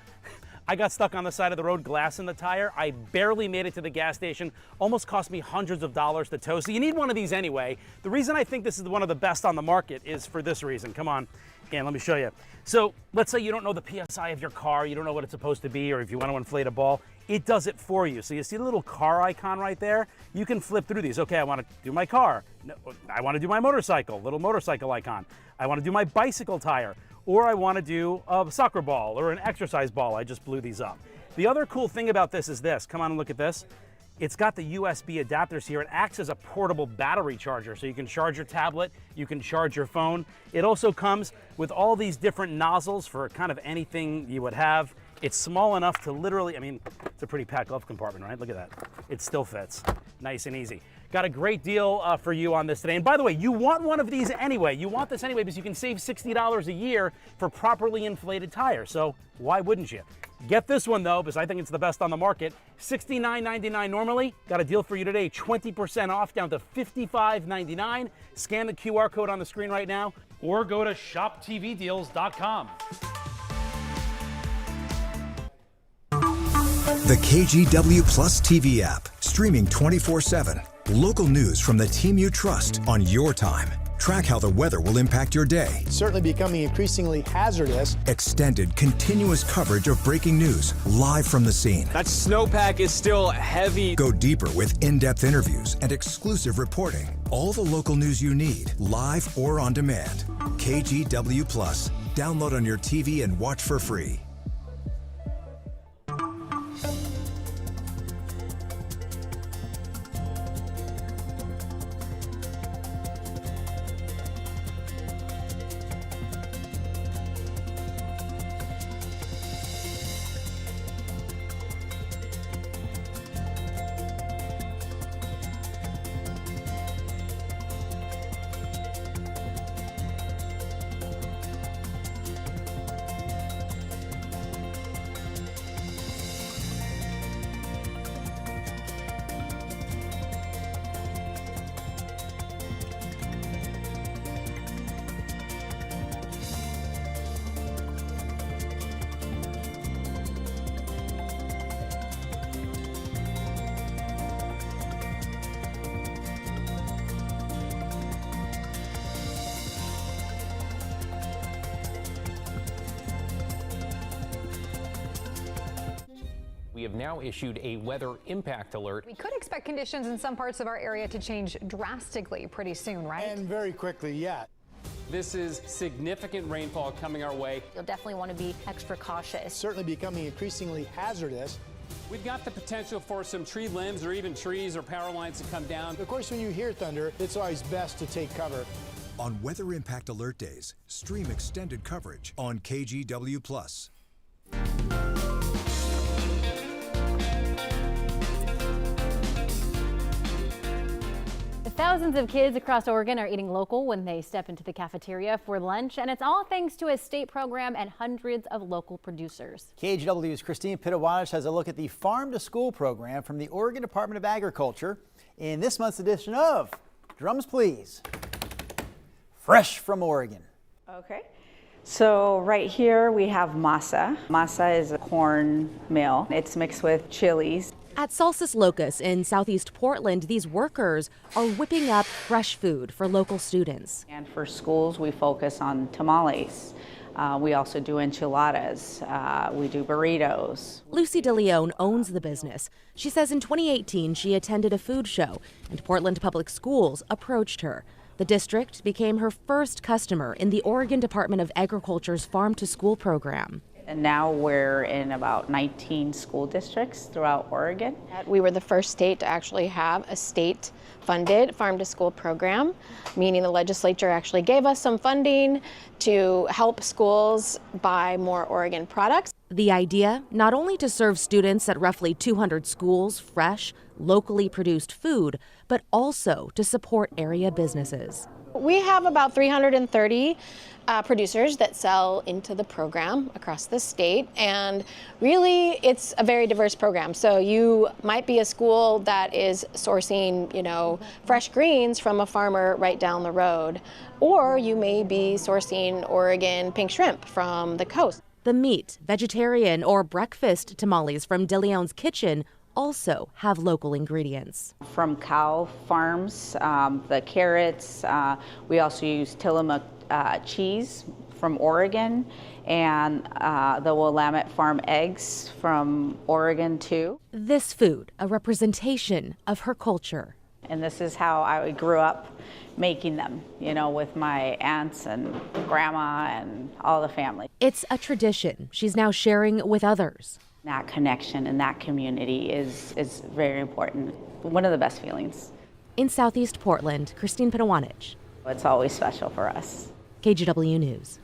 I got stuck on the side of the road, glass in the tire. I barely made it to the gas station. Almost cost me hundreds of dollars to tow. So you need one of these anyway. The reason I think this is one of the best on the market is for this reason. Come on. And let me show you. So let's say you don't know the PSI of your car, you don't know what it's supposed to be, or if you want to inflate a ball, it does it for you. So you see the little car icon right there? You can flip through these. Okay, I want to do my car. No, I want to do my motorcycle, little motorcycle icon. I want to do my bicycle tire, or I want to do a soccer ball or an exercise ball. I just blew these up. The other cool thing about this is this. Come on and look at this. It's got the USB adapters here. It acts as a portable battery charger, so you can charge your tablet, you can charge your phone. It also comes with all these different nozzles for kind of anything you would have. It's small enough to literally, I mean, it's a pretty packed glove compartment, right? Look at that. It still fits. Nice and easy. Got a great deal for you on this today. And by the way, you want one of these anyway. You want this anyway because you can save $60 a year for properly inflated tires. So why wouldn't you? Get this one though, because I think it's the best on the market. $69.99 normally. Got a deal for you today. 20% off down to $55.99. Scan the QR code on the screen right now or go to shoptvdeals.com. The KGW Plus TV app, streaming 24/7. Local news from the team you trust on your time. Track how the weather will impact your day. It's certainly becoming increasingly hazardous. Extended, continuous coverage of breaking news live from the scene. That snowpack is still heavy. Go deeper with in-depth interviews and exclusive reporting. All the local news you need, live or on demand. KGW Plus. Download on your TV and watch for free. We have now issued a weather impact alert. We could expect conditions in some parts of our area to change drastically pretty soon, right? And very quickly, yeah. This is significant rainfall coming our way. You'll definitely want to be extra cautious. It's certainly becoming increasingly hazardous. We've got the potential for some tree limbs or even trees or power lines to come down. Of course, when you hear thunder, it's always best to take cover. On Weather Impact Alert Days, stream extended coverage on KGW Plus. Thousands of kids across Oregon are eating local when they step into the cafeteria for lunch, and it's all thanks to a state program and hundreds of local producers. KGW's Christine Pitawadash has a look at the Farm to School program from the Oregon Department of Agriculture in this month's edition of Drums Please, fresh from Oregon. Okay. So right here we have masa. Masa is a corn meal. It's mixed with chilies. At Salsas Locus in southeast Portland, these workers are whipping up fresh food for local students. And for schools, we focus on tamales. We also do enchiladas. We do burritos. Lucy DeLeon owns the business. She says in 2018 she attended a food show and Portland Public Schools approached her. The district became her first customer in the Oregon Department of Agriculture's Farm to School program. And now we're in about 19 school districts throughout Oregon. We were the first state to actually have a state-funded farm-to-school program, meaning the legislature actually gave us some funding to help schools buy more Oregon products. The idea, not only to serve students at roughly 200 schools fresh, locally produced food, but also to support area businesses. We have about 330 producers that sell into the program across the state, and really it's a very diverse program. So you might be a school that is sourcing, fresh greens from a farmer right down the road, or you may be sourcing Oregon pink shrimp from the coast. The meat, vegetarian, or breakfast tamales from De Leon's Kitchen also have local ingredients. From cow farms, the carrots, we also use Tillamook cheese from Oregon, and the Willamette Farm eggs from Oregon too. This food, a representation of her culture. And this is how I grew up making them, with my aunts and grandma and all the family. It's a tradition she's now sharing with others. That connection and that community is very important. One of the best feelings. In Southeast Portland, Christine Pinawanich. It's always special for us. KGW News.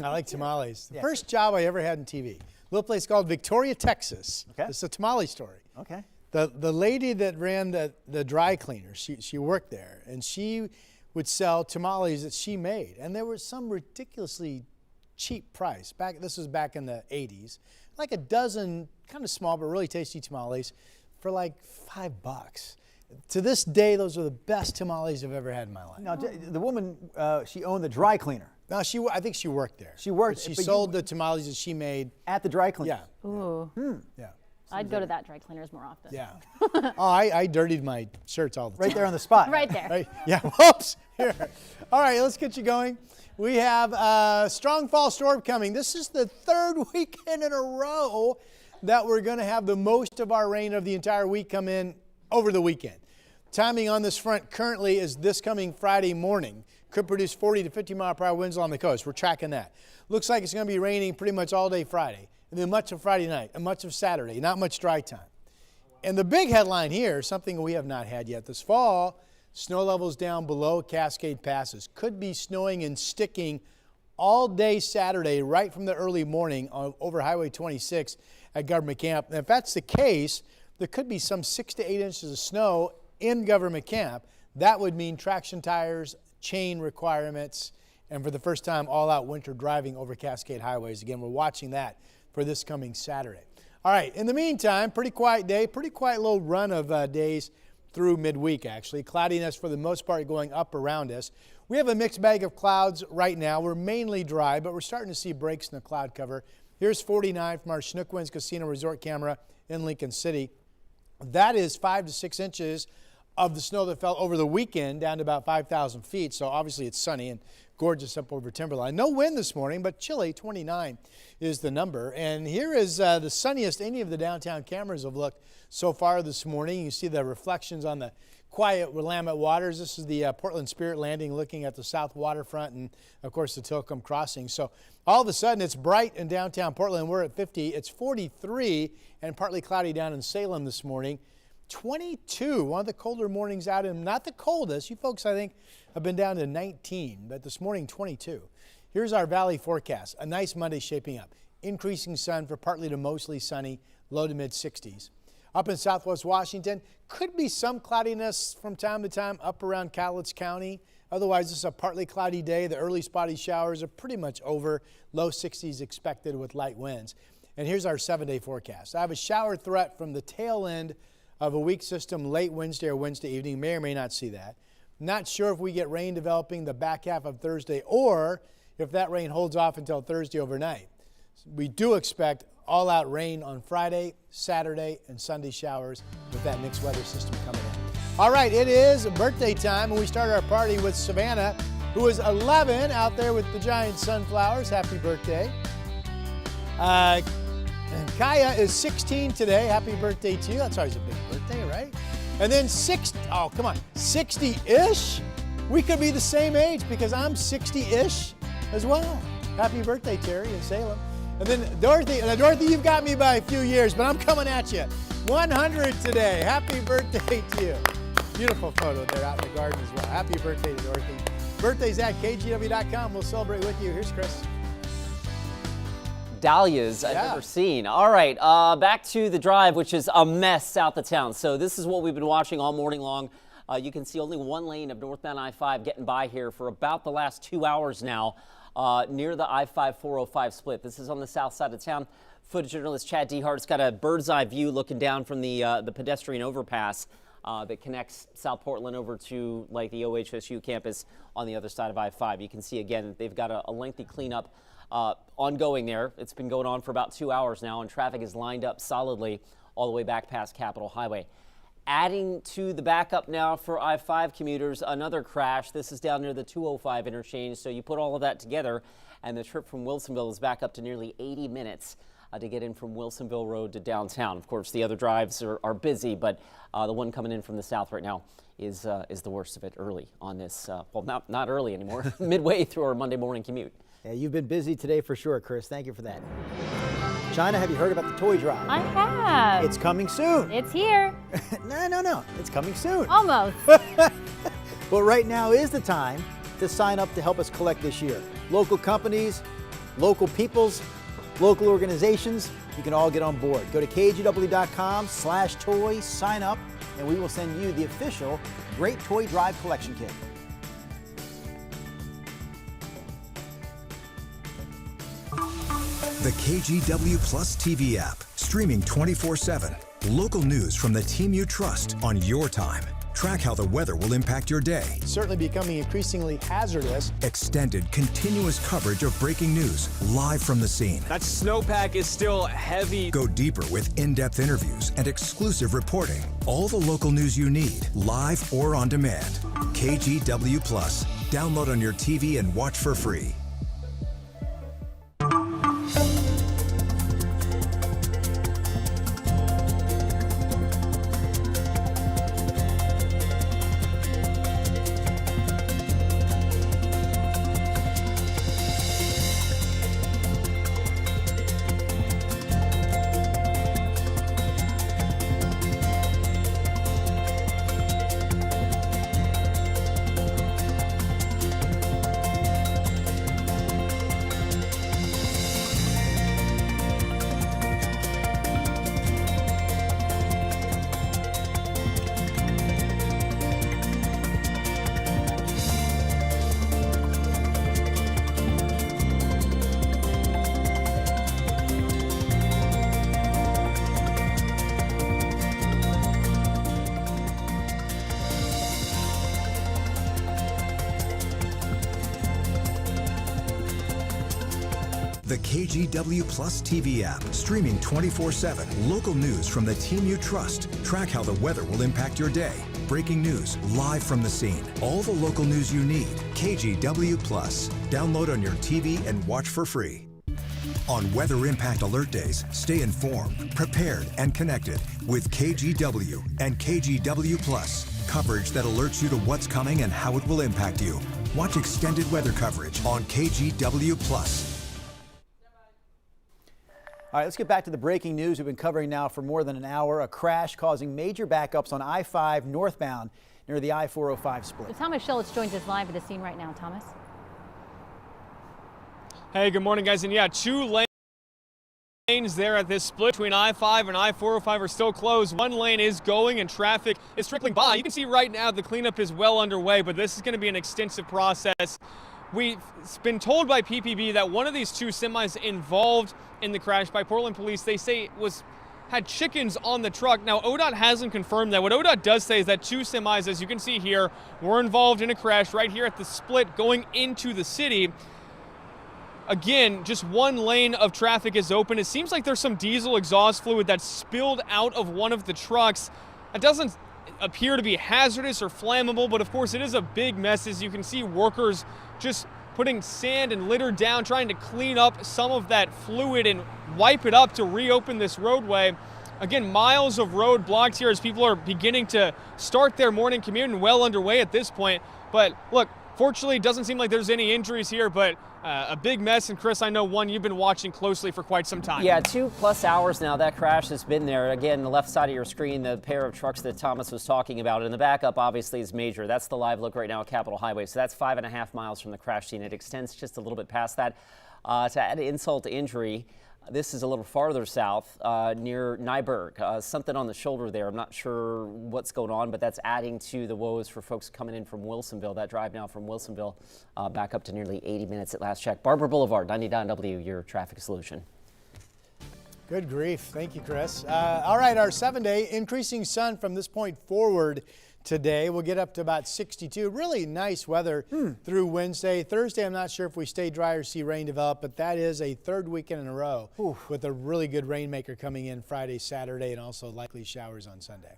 I like tamales. The first job I ever had in TV. A little place called Victoria, Texas. Okay. It's a tamale story. Okay. The lady that ran the dry cleaner, she worked there, and she would sell tamales that she made. And there was some ridiculously cheap price. This was back in the 80s. Like a dozen kind of small but really tasty tamales for like $5. To this day, those are the best tamales I've ever had in my life. Now, the woman, she owned the dry cleaner. No, I think she worked there. She worked. She sold the tamales that she made at the dry cleaner. Yeah. Ooh. Yeah. I'd go to that dry cleaners more often. Yeah. Oh, I dirtied my shirts all the time. Right there on the spot. Right there. Right? Yeah. Whoops. Here. All right, let's get you going. We have a strong fall storm coming. This is the third weekend in a row that we're going to have the most of our rain of the entire week come in over the weekend. Timing on this front currently is this coming Friday morning. Could produce 40 to 50 mile per hour winds along the coast. We're tracking that. Looks like it's going to be raining pretty much all day Friday, and then much of Friday night, and much of Saturday. Not much dry time. And the big headline here, something we have not had yet this fall, snow levels down below Cascade Passes. Could be snowing and sticking all day Saturday, right from the early morning over Highway 26 at Government Camp. And if that's the case, there could be some 6 to 8 inches of snow in Government Camp. That would mean traction tires, chain requirements, and for the first time, all-out winter driving over Cascade highways. Again, we're watching that for this coming Saturday. All right, in the meantime, pretty quiet day, pretty quiet little run of days through midweek, actually. Cloudiness for the most part going up around us. We have a mixed bag of clouds right now. We're mainly dry, but we're starting to see breaks in the cloud cover. Here's 49 from our Chinook Winds Casino Resort camera in Lincoln City. That is 5 to 6 inches of the snow that fell over the weekend down to about 5,000 feet. So obviously it's sunny and gorgeous up over Timberline. No wind this morning, but chilly, 29 is the number. And here is the sunniest any of the downtown cameras have looked so far this morning. You see the reflections on the quiet Willamette waters. This is the Portland Spirit Landing looking at the south waterfront and, of course, the Tilcomb Crossing. So all of a sudden it's bright in downtown Portland. We're at 50. It's 43 and partly cloudy down in Salem this morning. 22, one of the colder mornings out, and not the coldest. You folks, I think, have been down to 19, but this morning 22. Here's our valley forecast. A nice Monday shaping up. Increasing sun for partly to mostly sunny, low to mid 60s. Up in southwest Washington, could be some cloudiness from time to time up around Cowlitz County. Otherwise, this is a partly cloudy day. The early spotty showers are pretty much over. Low 60s expected with light winds. And here's our 7-day forecast. I have a shower threat from the tail end of a weak system late Wednesday or Wednesday evening. May or may not see that. Not sure if we get rain developing the back half of Thursday or if that rain holds off until Thursday overnight. We do expect all-out rain on Friday, Saturday, and Sunday showers with that mixed weather system coming in. All right, it is birthday time, and we start our party with Savannah, who is 11 out there with the giant sunflowers. Happy birthday. Kaya is 16 today. Happy birthday to you. That's always a big birthday, right? And then 60-ish? We could be the same age because I'm 60-ish as well. Happy birthday, Terry in Salem. And then Dorothy, you've got me by a few years, but I'm coming at you. 100 today. Happy birthday to you. Beautiful photo there out in the garden as well. Happy birthday to Dorothy. Birthdays at KGW.com. We'll celebrate with you. Here's Chris. Dahlias I've never seen. All right, back to the drive, which is a mess south of town. So this is what we've been watching all morning long. You can see only one lane of northbound I-5 getting by here for about the last 2 hours now, near the I-5-405 split. This is on the south side of town. Footage journalist Chad Dehart's got a bird's eye view looking down from the pedestrian overpass that connects South Portland over to like the OHSU campus on the other side of I-5. You can see again they've got a lengthy cleanup ongoing there. It's been going on for about 2 hours now, and traffic is lined up solidly all the way back past Capitol Highway. Adding to the backup now for I-5 commuters, another crash. This is down near the 205 interchange. So you put all of that together, and the trip from Wilsonville is back up to nearly 80 minutes to get in from Wilsonville Road to downtown. Of course, the other drives are busy, but the one coming in from the south right now is the worst of it early on this, well, not early anymore, midway through our Monday morning commute. Yeah, you've been busy today for sure, Chris. Thank you for that. China, have you heard about the toy drive? I have. It's coming soon. It's here. No. It's coming soon. Almost. But right now is the time to sign up to help us collect this year. Local companies, local peoples, local organizations, you can all get on board. Go to kgw.com/toy, sign up, and we will send you the official Great Toy Drive Collection Kit. The KGW Plus TV app, streaming 24/7. Local news from the team you trust on your time. Track how the weather will impact your day. Certainly becoming increasingly hazardous. Extended, continuous coverage of breaking news, live from the scene. That snowpack is still heavy. Go deeper with in-depth interviews and exclusive reporting. All the local news you need, live or on demand. KGW Plus. Download on your TV and watch for free. The KGW Plus TV app, streaming 24/7. Local news from the team you trust. Track how the weather will impact your day. Breaking news, live from the scene. All the local news you need. KGW Plus. Download on your TV and watch for free. On Weather Impact Alert Days, stay informed, prepared, and connected with KGW and KGW Plus. Coverage that alerts you to what's coming and how it will impact you. Watch extended weather coverage on KGW Plus. All right, let's get back to the breaking news we've been covering now for more than an hour. A crash causing major backups on I-5 northbound near the I-405 split. So Thomas Schultz joins us live at the scene right now. Thomas. Hey, good morning, guys. And yeah, 2 lanes there at this split between I-5 and I-405 are still closed. 1 lane is going and traffic is trickling by. You can see right now the cleanup is well underway, but this is going to be an extensive process. We've been told by PPB that one of these 2 semis involved in the crash by Portland police, they say had chickens on the truck. Now, ODOT hasn't confirmed that. What ODOT does say is that 2 semis, as you can see here, were involved in a crash right here at the split going into the city. Again, just 1 lane of traffic is open. It seems like there's some diesel exhaust fluid that spilled out of one of the trucks. It doesn't appear to be hazardous or flammable, but of course it is a big mess. As you can see, workers just putting sand and litter down, trying to clean up some of that fluid and wipe it up to reopen this roadway. Again, miles of road blocked here as people are beginning to start their morning commute and well underway at this point. But look, Fortunately, it doesn't seem like there's any injuries here, but a big mess. And Chris, I know one you've been watching closely for quite some time. Yeah, 2+ hours now that crash has been there. Again, the left side of your screen, the pair of trucks that Thomas was talking about, and the backup obviously is major. That's the live look right now at Capitol Highway. So that's 5.5 miles from the crash scene. It extends just a little bit past that. To add insult to injury, this is a little farther south near Nyberg. Something on the shoulder there. I'm not sure what's going on, but that's adding to the woes for folks coming in from Wilsonville. That drive now from Wilsonville back up to nearly 80 minutes at last check. Barber Boulevard, 99W, your traffic solution. Good grief. Thank you, Chris. All right, our 7-day increasing sun from this point forward today. We'll get up to about 62. Really nice weather through Wednesday. Thursday, I'm not sure if we stay dry or see rain develop, but that is a third weekend in a row with a really good rainmaker coming in Friday, Saturday, and also likely showers on Sunday.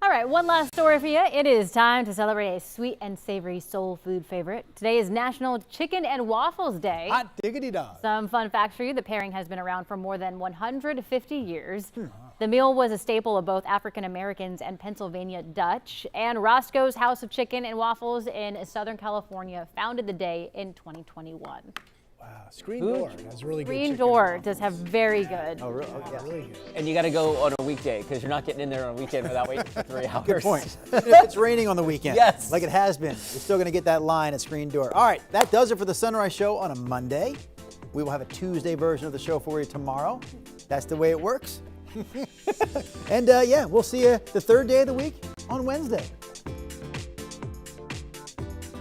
All right, one last story for you. It is time to celebrate a sweet and savory soul food favorite. Today is National Chicken and Waffles Day. Hot diggity dog. Some fun facts for you. The pairing has been around for more than 150 years. The meal was a staple of both African Americans and Pennsylvania Dutch. And Roscoe's House of Chicken and Waffles in Southern California founded the day in 2021. Wow, Screen Door has really good Screen chicken. Door does have very good. Oh, really? Yeah. Really good. And you got to go on a weekday because you're not getting in there on a weekend without waiting for 3 hours. Good point. Even if it's raining on the weekend, Yes. like it has been, you're still going to get that line at Screen Door. All right, that does it for the Sunrise Show on a Monday. We will have a Tuesday version of the show for you tomorrow. That's the way it works. And yeah, we'll see you the third day of the week on Wednesday.